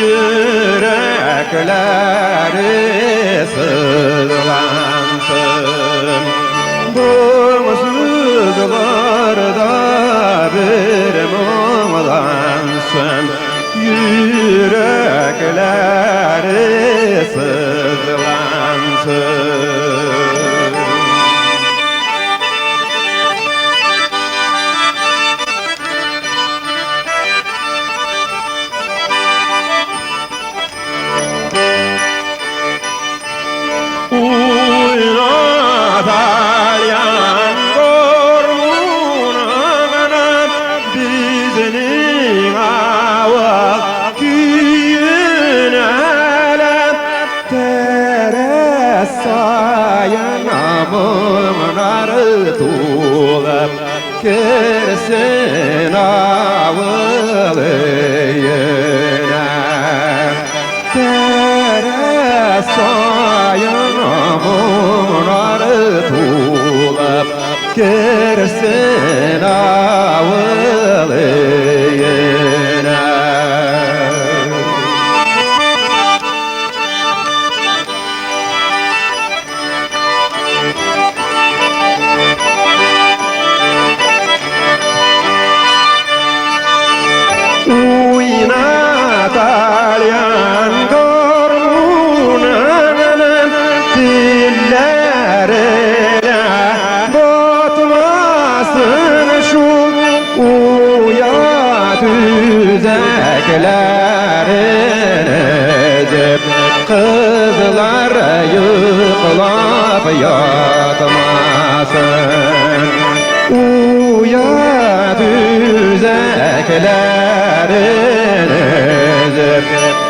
yürekleri sızlansın. Bu sızlarda bir mumlansın, yürekleri sızlansın. Dalyan gormuna bizning avval kuyunalab teres sayanamınarı tuğlab kirsin avılıyına. Teres sayanamınarı tuğlab kirsin avılıyına. Dalyan gormunanın dillerine batmasın şu uya düzeklerine. Kızlar yıkılap yatmasın uya düzeklerine.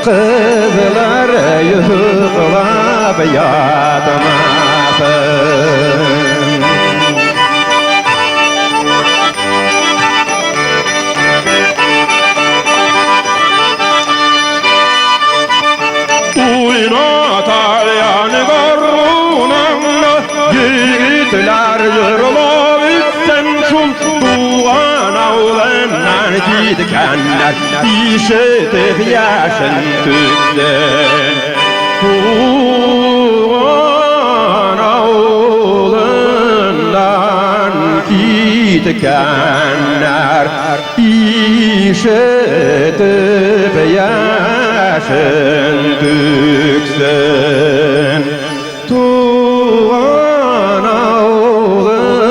Kızlar yıkılap yatmasın. Dalyan gormuna yiğitler yırılıp içsen şul tuğan avlanlar gitkenler işitip yaşın tüksün. Tuğan avlanlar gitkenler işitip yaşın tüksün. Tuğan avlından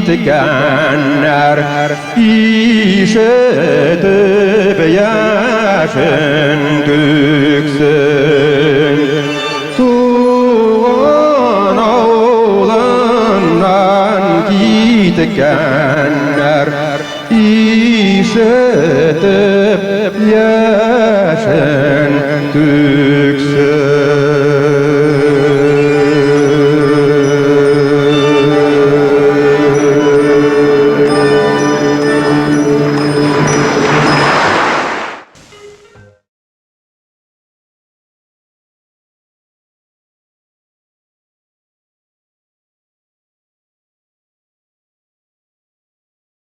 gitkenler işitip yaşın tüksün. Tuğan avlından gitkenler işitip yaşın tüksün.